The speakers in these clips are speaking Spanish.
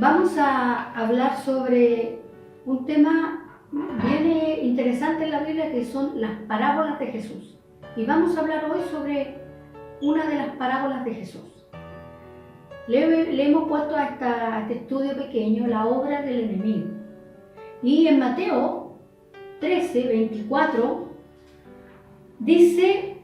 Vamos a hablar sobre un tema bien interesante en la Biblia, que son las parábolas de Jesús. Y vamos a hablar hoy sobre una de las parábolas de Jesús. Le hemos puesto a este estudio pequeño la obra del enemigo. Y en Mateo 13, 24, dice: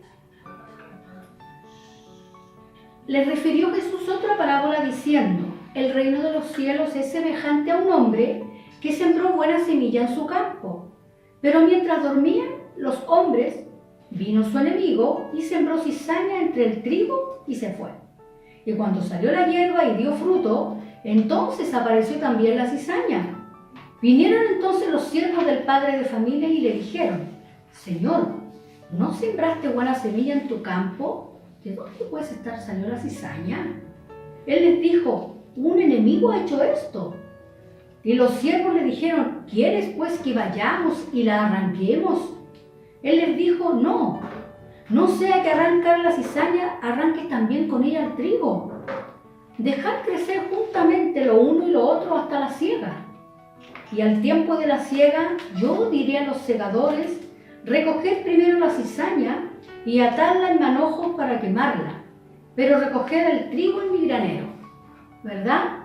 le refirió Jesús otra parábola diciendo: el reino de los cielos es semejante a un hombre que sembró buena semilla en su campo. Pero mientras dormían los hombres, vino su enemigo y sembró cizaña entre el trigo y se fue. Y cuando salió la hierba y dio fruto, entonces apareció también la cizaña. Vinieron entonces los siervos del padre de familia y le dijeron: Señor, ¿no sembraste buena semilla en tu campo? ¿De dónde pues salió la cizaña? Él les dijo: un enemigo ha hecho esto. Y los siervos le dijeron: ¿quieres pues que vayamos y la arranquemos? Él les dijo: no sea que arrancar la cizaña, arranques también con ella el trigo. Dejad crecer juntamente lo uno y lo otro hasta la siega. Y al tiempo de la siega, yo diré a los segadores: recoged primero la cizaña y atadla en manojos para quemarla, pero recoged el trigo en mi granero. ¿Verdad?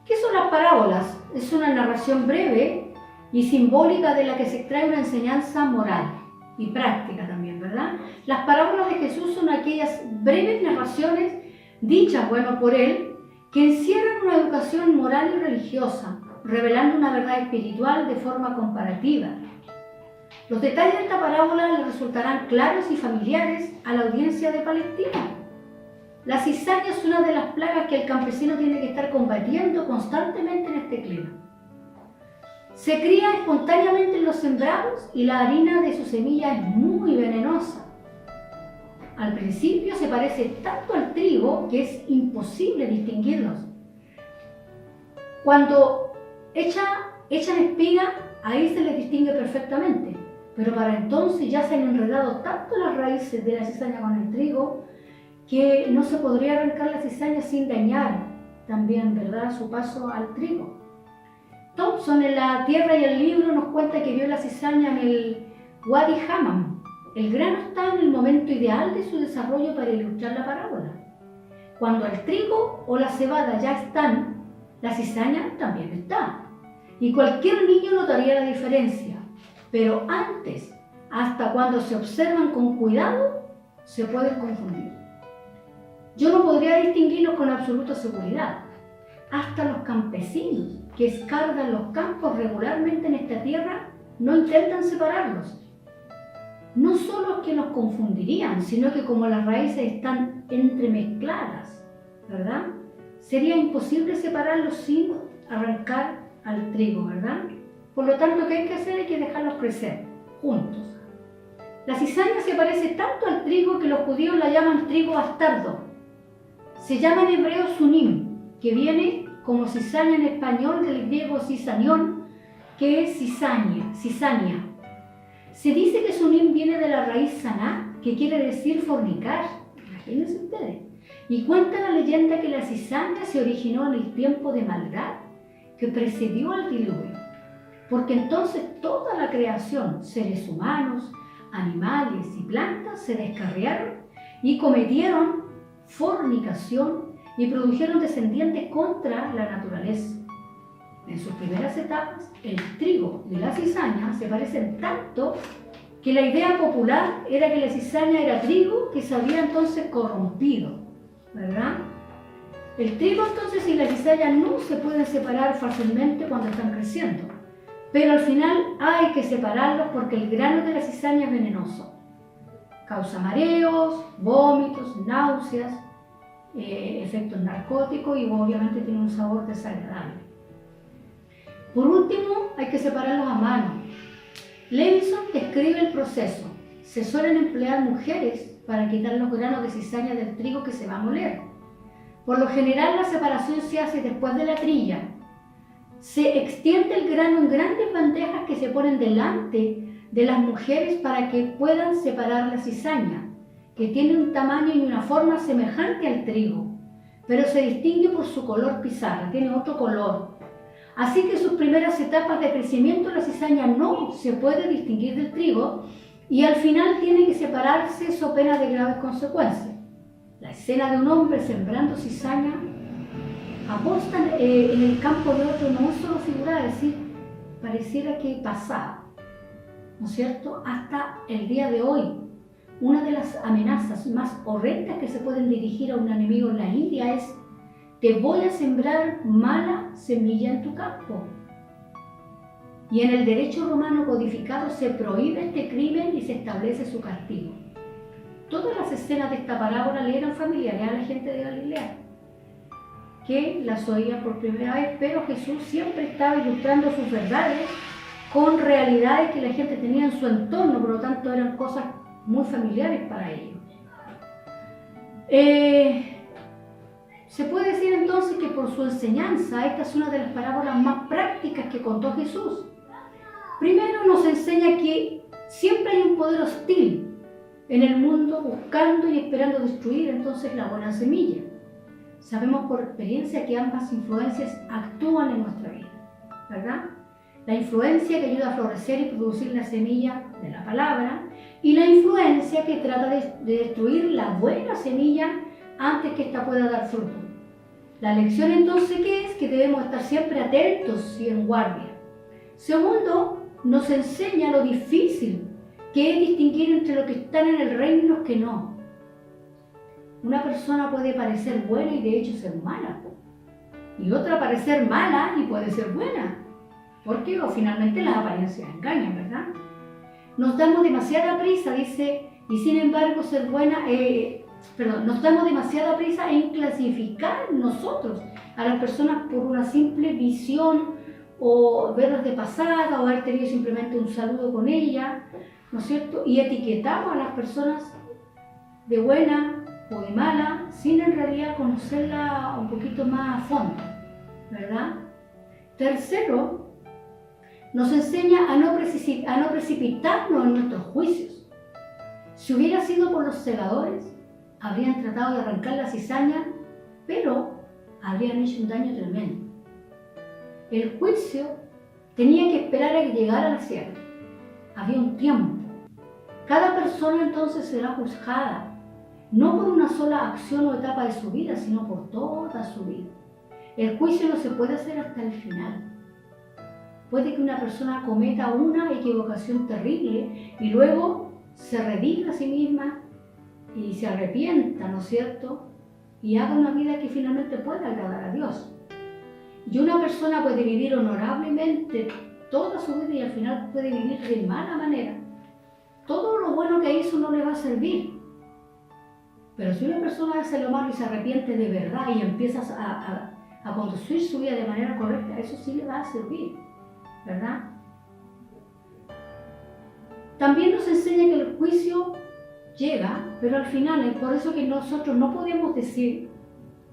¿Qué son las parábolas? Es una narración breve y simbólica de la que se extrae una enseñanza moral y práctica también, ¿verdad? Las parábolas de Jesús son aquellas breves narraciones dichas, por él, que encierran una educación moral y religiosa, revelando una verdad espiritual de forma comparativa. Los detalles de esta parábola le resultarán claros y familiares a la audiencia de Palestina. La cizaña es una de las plagas que el campesino tiene que estar combatiendo constantemente en este clima. Se cría espontáneamente en los sembrados y la harina de su semilla es muy venenosa. Al principio se parece tanto al trigo que es imposible distinguirlos. Cuando echan espiga, ahí se les distingue perfectamente, pero para entonces ya se han enredado tanto las raíces de la cizaña con el trigo que no se podría arrancar la cizaña sin dañar también, ¿verdad?, su paso al trigo. Thompson, en La Tierra y el Libro, nos cuenta que vio la cizaña en el Wadi Hammam. El grano está en el momento ideal de su desarrollo para ilustrar la parábola. Cuando el trigo o la cebada ya están, la cizaña también está. Y cualquier niño notaría la diferencia. Pero antes, hasta cuando se observan con cuidado, se pueden confundir. Yo no podría distinguirlos con absoluta seguridad. Hasta los campesinos que escardan los campos regularmente en esta tierra no intentan separarlos. No solo que los confundirían, sino que como las raíces están entremezcladas, ¿verdad?, sería imposible separarlos sin arrancar al trigo, ¿verdad? Por lo tanto, ¿qué hay que hacer? Hay que dejarlos crecer juntos. La cizaña se parece tanto al trigo que los judíos la llaman trigo bastardo. Se llama en hebreo sunim, que viene como cizaña en español del griego cisanión, que es cizaña. Se dice que sunim viene de la raíz saná, que quiere decir fornicar. Imagínense ustedes. Y cuenta la leyenda que la cizaña se originó en el tiempo de maldad que precedió al diluvio, porque entonces toda la creación, seres humanos, animales y plantas, se descarriaron y cometieron fornicación y produjeron descendientes contra la naturaleza. En sus primeras etapas, el trigo y la cizaña se parecen tanto que la idea popular era que la cizaña era trigo que se había entonces corrompido, ¿verdad? El trigo entonces y la cizaña no se pueden separar fácilmente cuando están creciendo, pero al final hay que separarlos porque el grano de la cizaña es venenoso. Causa mareos, vómitos, náuseas, efectos narcóticos y obviamente tiene un sabor desagradable. Por último, hay que separarlos a mano. Levison describe el proceso. Se suelen emplear mujeres para quitar los granos de cizaña del trigo que se va a moler. Por lo general, la separación se hace después de la trilla. Se extiende el grano en grandes bandejas que se ponen delante de las mujeres para que puedan separar la cizaña, que tiene un tamaño y una forma semejante al trigo, pero se distingue por su color pizarra, tiene otro color. Así que en sus primeras etapas de crecimiento la cizaña no se puede distinguir del trigo y al final tiene que separarse so pena de graves consecuencias. La escena de un hombre sembrando cizaña aposta en el campo de otro no es solo figurada, es decir, pareciera que pasaba, ¿no es cierto? Hasta el día de hoy, una de las amenazas más horrendas que se pueden dirigir a un enemigo en la India es: te voy a sembrar mala semilla en tu campo. Y en el derecho romano codificado se prohíbe este crimen y se establece su castigo. Todas las escenas de esta parábola le eran familiares a la gente de Galilea, que las oía por primera vez, pero Jesús siempre estaba ilustrando sus verdades con realidades que la gente tenía en su entorno, por lo tanto eran cosas muy familiares para ellos. Se puede decir entonces que por su enseñanza esta es una de las parábolas más prácticas que contó Jesús. Primero nos enseña que siempre hay un poder hostil en el mundo buscando y esperando destruir entonces la buena semilla. Sabemos por experiencia que ambas influencias actúan en nuestra vida, ¿verdad? La influencia que ayuda a florecer y producir la semilla de la palabra y la influencia que trata de destruir la buena semilla antes que ésta pueda dar fruto. La lección entonces, ¿qué es? Que debemos estar siempre atentos y en guardia. Segundo, nos enseña lo difícil que es distinguir entre los que están en el reino y los que no. Una persona puede parecer buena y de hecho ser mala, y otra parecer mala y puede ser buena, porque finalmente las apariencias engañan, ¿verdad? Nos damos demasiada prisa, dice, y sin embargo ser buena, nos damos demasiada prisa en clasificar nosotros a las personas por una simple visión o verlas de pasada o haber tenido simplemente un saludo con ella, ¿no es cierto? Y etiquetamos a las personas de buena o de mala sin en realidad conocerla un poquito más a fondo, ¿verdad? Tercero, nos enseña a no precipitarnos en nuestros juicios. Si hubiera sido por los segadores, habrían tratado de arrancar la cizaña, pero habrían hecho un daño tremendo. El juicio tenía que esperar a que llegara la siega. Había un tiempo. Cada persona entonces será juzgada, no por una sola acción o etapa de su vida, sino por toda su vida. El juicio no se puede hacer hasta el final. Puede que una persona cometa una equivocación terrible y luego se redima a sí misma y se arrepienta, ¿no es cierto? Y haga una vida que finalmente pueda agradar a Dios. Y una persona puede vivir honorablemente toda su vida y al final puede vivir de mala manera. Todo lo bueno que hizo no le va a servir. Pero si una persona hace lo malo y se arrepiente de verdad y empieza a conducir su vida de manera correcta, eso sí le va a servir, ¿verdad? También nos enseña que el juicio llega, pero al final es por eso que nosotros no podemos decir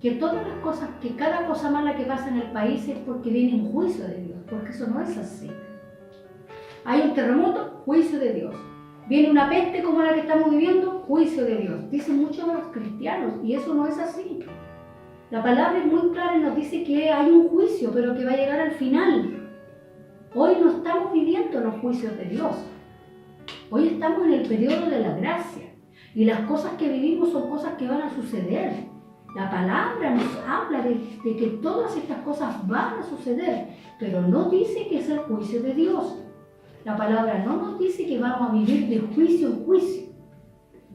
que todas las cosas, que cada cosa mala que pasa en el país es porque viene un juicio de Dios, porque eso no es así. Hay un terremoto, juicio de Dios. Viene una peste como la que estamos viviendo, juicio de Dios. Dicen muchos de los cristianos y eso no es así. La palabra es muy clara y nos dice que hay un juicio, pero que va a llegar al final. Hoy no estamos viviendo los juicios de Dios. Hoy estamos en el periodo de la gracia y las cosas que vivimos son cosas que van a suceder. La palabra nos habla de que todas estas cosas van a suceder, pero no dice que es el juicio de Dios. La palabra no nos dice que vamos a vivir de juicio en juicio.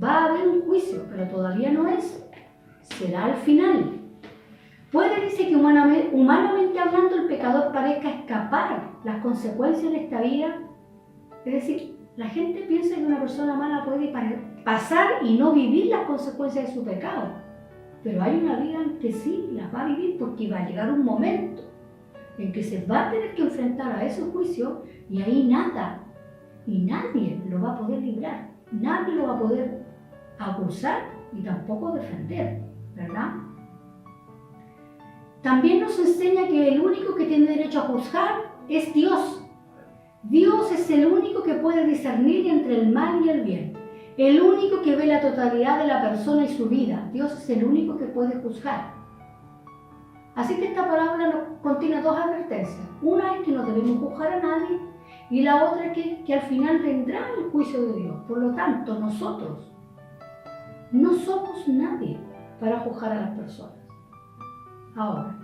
Va a haber un juicio, pero todavía no es. Será al final. Puede, dice, que humanamente hablando el pecador parezca escapar las consecuencias de esta vida. Es decir, la gente piensa que una persona mala puede pasar y no vivir las consecuencias de su pecado. Pero hay una vida en que sí las va a vivir porque va a llegar un momento en que se va a tener que enfrentar a ese juicio y ahí nada y nadie lo va a poder librar. Nadie lo va a poder acusar y tampoco defender, ¿verdad? También nos enseña que el único que tiene derecho a juzgar es Dios. Dios es el único que puede discernir entre el mal y el bien. El único que ve la totalidad de la persona y su vida. Dios es el único que puede juzgar. Así que esta parábola contiene dos advertencias. Una es que no debemos juzgar a nadie y la otra es que al final vendrá el juicio de Dios. Por lo tanto, nosotros no somos nadie para juzgar a las personas. Ahora,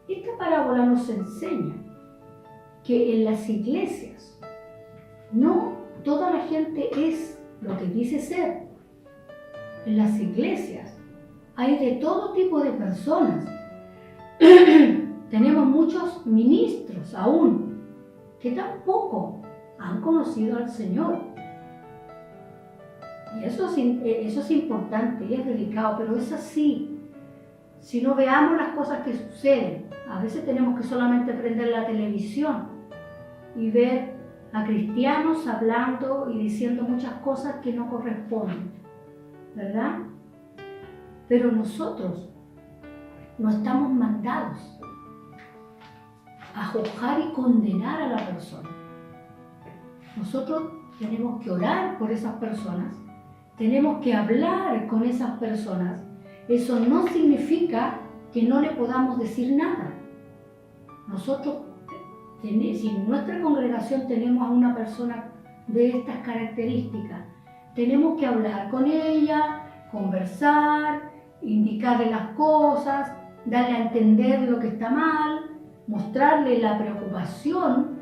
esta parábola nos enseña que en las iglesias no toda la gente es lo que dice ser. En las iglesias hay de todo tipo de personas. Tenemos muchos ministros aún que tampoco han conocido al Señor. Y eso es importante y es delicado, pero es así. Si no veamos las cosas que suceden, a veces tenemos que solamente prender la televisión y ver a cristianos hablando y diciendo muchas cosas que no corresponden, ¿verdad? Pero nosotros no estamos mandados a juzgar y condenar a la persona. Nosotros tenemos que orar por esas personas, tenemos que hablar con esas personas. Eso no significa que no le podamos decir nada. Nosotros, si en nuestra congregación tenemos a una persona de estas características, tenemos que hablar con ella, conversar, indicarle las cosas, darle a entender lo que está mal, mostrarle la preocupación,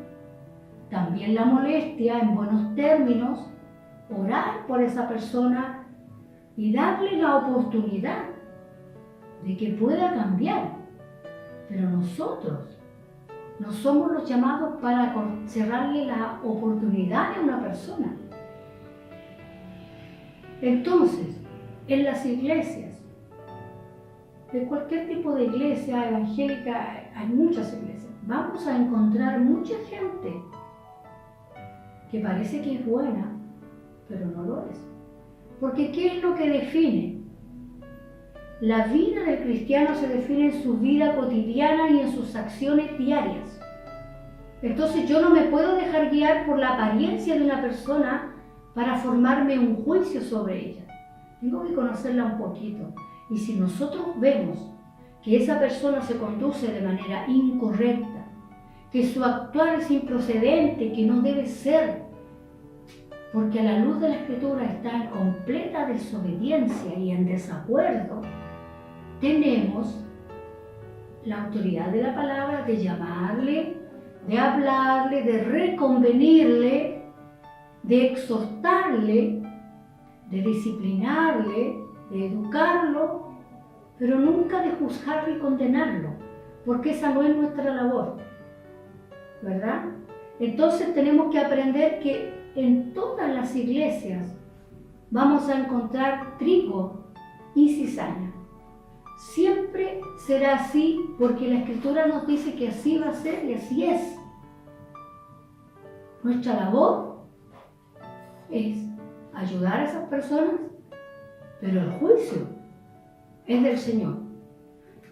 también la molestia en buenos términos, orar por esa persona y darle la oportunidad de que pueda cambiar. Pero nosotros no somos los llamados para cerrarle la oportunidad a una persona. Entonces, en las iglesias, de cualquier tipo de iglesia evangélica, hay muchas iglesias, vamos a encontrar mucha gente que parece que es buena, pero no lo es. Porque ¿qué es lo que define? La vida del cristiano se define en su vida cotidiana y en sus acciones diarias. Entonces yo no me puedo dejar guiar por la apariencia de una persona para formarme un juicio sobre ella. Tengo que conocerla un poquito. Y si nosotros vemos que esa persona se conduce de manera incorrecta, que su actuar es improcedente, que no debe ser, porque a la luz de la Escritura está en completa desobediencia y en desacuerdo, tenemos la autoridad de la palabra de llamarle, de hablarle, de reconvenirle, de exhortarle, de disciplinarle, de educarlo, pero nunca de juzgarlo y condenarlo, porque esa no es nuestra labor, ¿verdad? Entonces tenemos que aprender que en todas las iglesias vamos a encontrar trigo y cizaña. Siempre será así porque la Escritura nos dice que así va a ser y así es. Nuestra labor es ayudar a esas personas, pero el juicio es del Señor.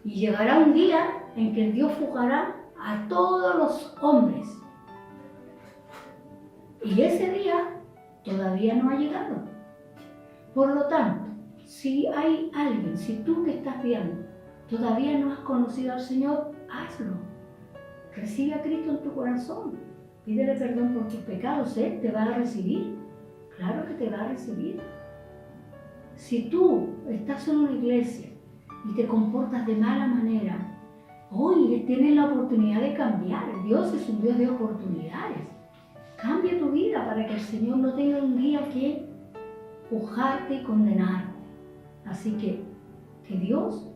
Y llegará un día en que Dios juzgará a todos los hombres. Y ese día todavía no ha llegado. Por lo tanto, si hay alguien, si tú que estás viendo, todavía no has conocido al Señor, hazlo. Recibe a Cristo en tu corazón. Pídele perdón por tus pecados. Él te va a recibir. Claro que te va a recibir. Si tú estás en una iglesia y te comportas de mala manera, hoy tienes la oportunidad de cambiar. Dios es un Dios de oportunidades. Cambia tu vida para que el Señor no tenga un día que juzgarte y condenarte. Así que Dios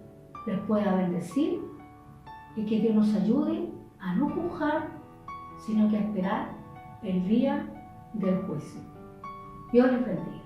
les pueda bendecir y que Dios nos ayude a no juzgar, sino que a esperar el día del juicio. Dios les bendiga.